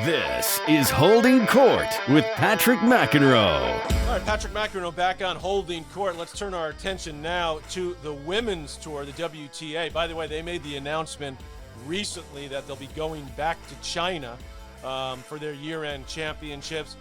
This is Holding Court with Patrick McEnroe. All right, Patrick McEnroe back on Holding Court. Let's turn our attention now to the women's tour, the WTA. By the way, they made the announcement recently that they'll be going back to China for their year-end championships.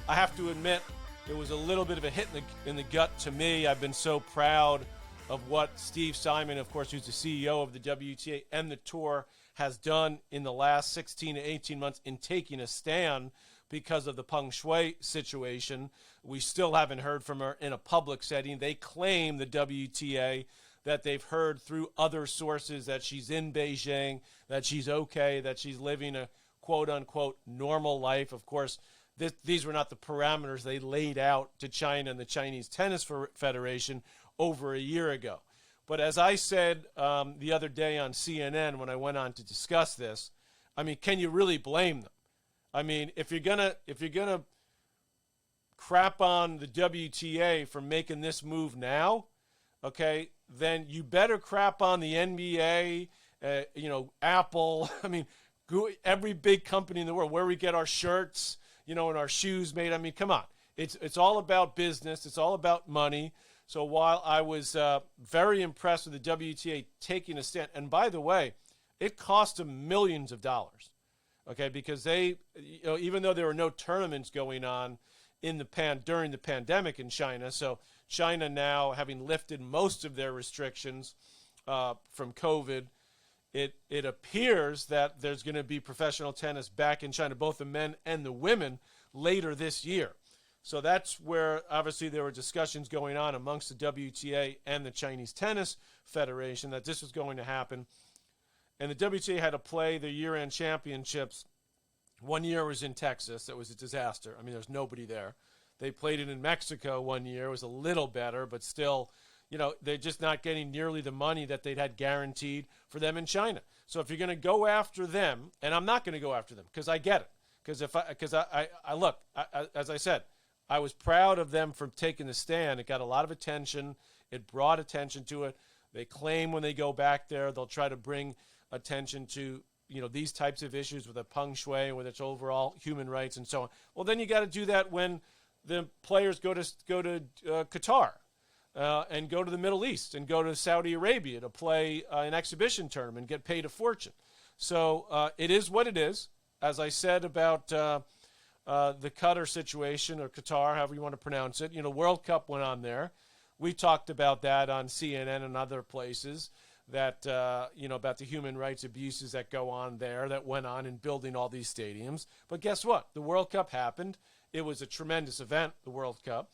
I have to admit, it was a little bit of a hit in the gut to me. I've been so proud of what Steve Simon, of course, who's the CEO of the WTA and the tour, has done in the last 16 to 18 months in taking a stand because of the Peng Shuai situation. We still haven't heard from her in a public setting. They claim, the WTA, that they've heard through other sources that she's in Beijing, that she's okay, that she's living a quote-unquote normal life. Of course, these were not the parameters they laid out to China and the Chinese Tennis Federation over a year ago. But as I said the other day on CNN when I went on to discuss this, I mean, can you really blame them? I mean, if you're gonna crap on the WTA for making this move now, okay, then you better crap on the NBA, Apple. I mean, every big company in the world, where we get our shirts, and our shoes made. I mean, come on. It's all about business. It's all about money. So while I was very impressed with the WTA taking a stand, and by the way, it cost them millions of dollars, okay, because they, even though there were no tournaments going on during the pandemic in China, so China now having lifted most of their restrictions from COVID, it appears that there's going to be professional tennis back in China, both the men and the women, later this year. So that's where, obviously, there were discussions going on amongst the WTA and the Chinese Tennis Federation that this was going to happen. And the WTA had to play their year-end championships. One year was in Texas. That was a disaster. I mean, there's nobody there. They played it in Mexico one year. It was a little better, but still, they're just not getting nearly the money that they'd had guaranteed for them in China. So if you're going to go after them, and I'm not going to go after them because I get it. Because I look, as I said, I was proud of them for taking the stand. It got a lot of attention. It brought attention to it. They claim when they go back there, they'll try to bring attention to, these types of issues with the Peng Shuai, with its overall human rights and so on. Well, then you got to do that when the players go to Qatar and go to the Middle East and go to Saudi Arabia to play an exhibition tournament and get paid a fortune. So it is what it is. As I said about the Qatar situation, or Qatar, however you want to pronounce it. World Cup went on there. We talked about that on CNN and other places, that, about the human rights abuses that go on there, that went on in building all these stadiums. But guess what? The World Cup happened. It was a tremendous event, the World Cup.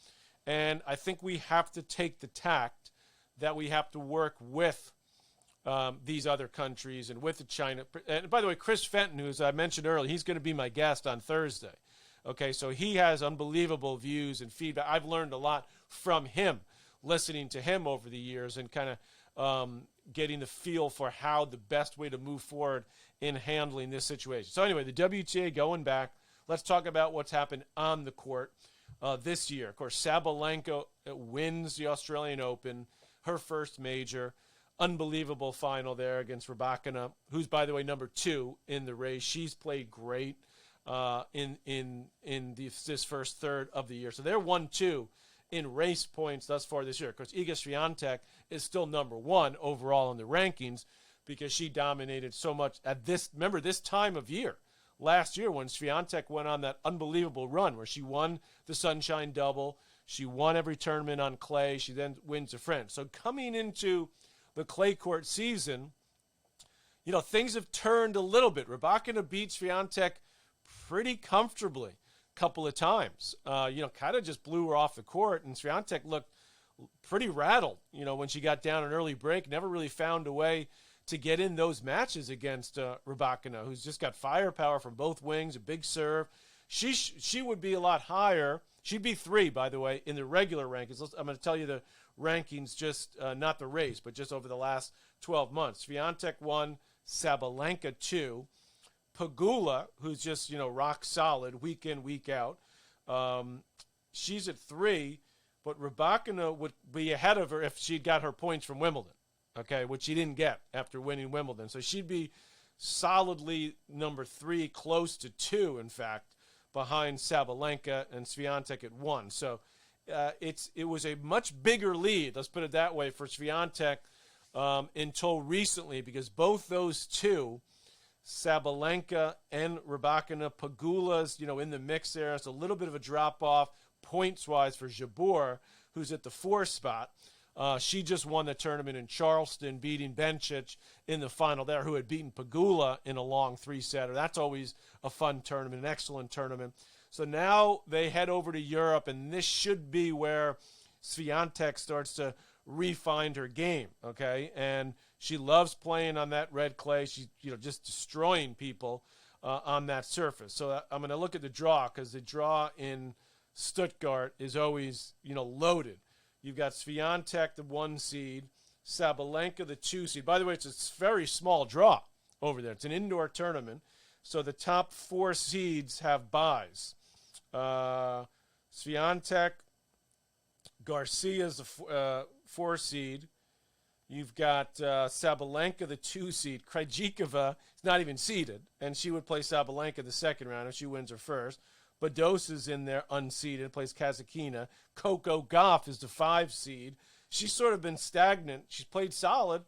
And I think we have to take the tact that we have to work with these other countries and with China. And by the way, Chris Fenton, who, as I mentioned earlier, he's going to be my guest on Thursday. Okay, so he has unbelievable views and feedback. I've learned a lot from him, listening to him over the years and kind of getting the feel for how the best way to move forward in handling this situation. So anyway, the WTA going back. Let's talk about what's happened on the court this year. Of course, Sabalenka wins the Australian Open, her first major. Unbelievable final there against Rybakina, who's, by the way, number 2 in the race. She's played great in this first third of the year. So they're 1-2 in race points thus far this year. Of course, Iga Swiatek is still number 1 overall in the rankings because she dominated so much at this time of year. Last year when Swiatek went on that unbelievable run where she won the Sunshine Double, she won every tournament on clay, she then wins the French. So coming into the clay court season, things have turned a little bit. Rybakina beat Swiatek pretty comfortably a couple of times. Kind of just blew her off the court, and Swiatek looked pretty rattled, when she got down an early break. Never really found a way to get in those matches against Rybakina, who's just got firepower from both wings, a big serve. She would be a lot higher. She'd be 3, by the way, in the regular rankings. I'm going to tell you the rankings, just not the race, but just over the last 12 months. Swiatek 1, Sabalenka 2. Pegula, who's just, rock solid, week in, week out. She's at 3, but Rybakina would be ahead of her if she'd got her points from Wimbledon, okay, which she didn't get after winning Wimbledon. So she'd be solidly number 3, close to 2, in fact, behind Sabalenka and Swiatek at 1. So it was a much bigger lead, let's put it that way, for Swiatek until recently, because both those two, Sabalenka and Rybakina, Pegula's, in the mix there. It's a little bit of a drop-off points-wise for Jabeur, who's at the 4 spot. She just won the tournament in Charleston, beating Bencic in the final there, who had beaten Pegula in a long 3-setter. That's always a fun tournament, an excellent tournament. So now they head over to Europe, and this should be where Swiatek starts to refine her game, okay? And she loves playing on that red clay. She's, just destroying people on that surface. So I'm going to look at the draw, because the draw in Stuttgart is always, loaded. You've got Swiatek, the 1 seed, Sabalenka, the 2 seed. By the way, it's a very small draw over there. It's an indoor tournament, so the top 4 seeds have byes. Swiatek, Garcia's the 4 seed. You've got Sabalenka, the 2 seed. Krejcikova is not even seeded, and she would play Sabalenka the second round if she wins her first. Badosa's in there unseeded, plays Kasatkina. Coco Gauff is the 5 seed. She's sort of been stagnant. She's played solid,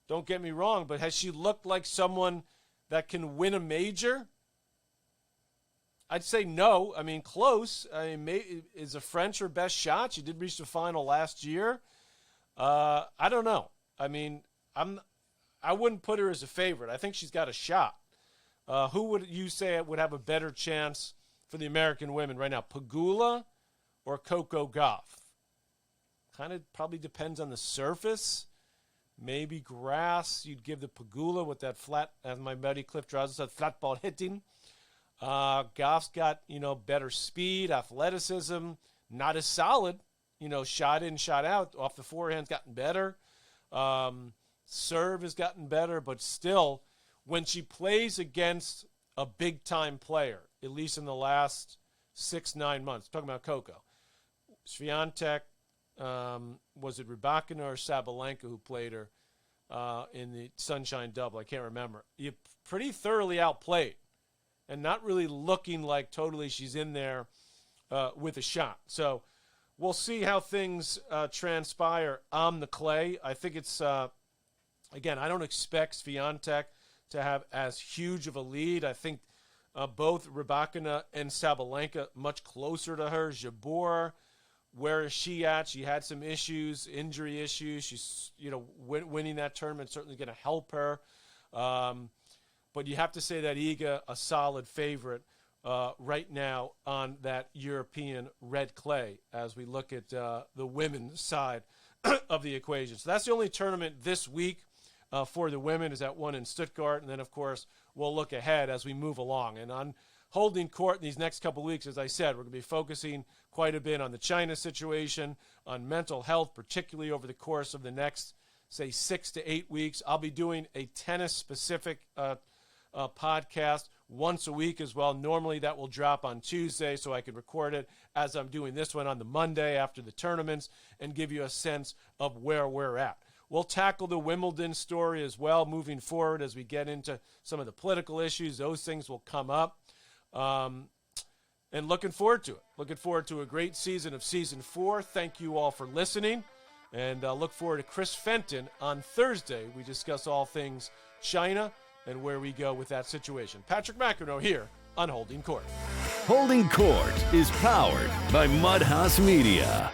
don't get me wrong, but has she looked like someone that can win a major? I'd say no. I mean, close. Is a French her best shot? She did reach the final last year. I don't know. I mean, I wouldn't put her as a favorite. I think she's got a shot. Who would you say would have a better chance for the American women right now, Pegula or Coco Gauff? Kind of probably depends on the surface. Maybe grass, you'd give the Pegula with that flat, as my buddy Cliff Draws said, flat ball hitting. Gauff's got, better speed, athleticism, not as solid, shot in, shot out. Off the forehand's gotten better. Serve has gotten better, but still, when she plays against a big-time player, at least in the last 6-9 months, talking about Coco, Swiatek, was it Rybakina or Sabalenka who played her in the Sunshine Double? I can't remember. You pretty thoroughly outplayed and not really looking like totally she's in there with a shot. So we'll see how things transpire on the clay. I think it's, again, I don't expect Swiatek to have as huge of a lead. I think both Rybakina and Sabalenka much closer to her. Jabeur, where is she at? She had some issues, injury issues. She's, winning that tournament certainly going to help her. But you have to say that Iga, a solid favorite right now on that European red clay as we look at the women's side of the equation. So that's the only tournament this week for the women, is that one in Stuttgart. And then, of course, we'll look ahead as we move along. And on holding court in these next couple of weeks, as I said, we're going to be focusing quite a bit on the China situation, on mental health, particularly over the course of the next, say, 6 to 8 weeks. I'll be doing a tennis-specific podcast once a week as well. Normally that will drop on Tuesday, so I can record it as I'm doing this one on the Monday after the tournaments and give you a sense of where we're at. We'll tackle the Wimbledon story as well moving forward as we get into some of the political issues. Those things will come up. And looking forward to it. Looking forward to a great season of Season 4. Thank you all for listening. And look forward to Chris Fenton on Thursday. We discuss all things China and where we go with that situation. Patrick McEnroe here on Holding Court. Holding Court is powered by Mudhouse Media.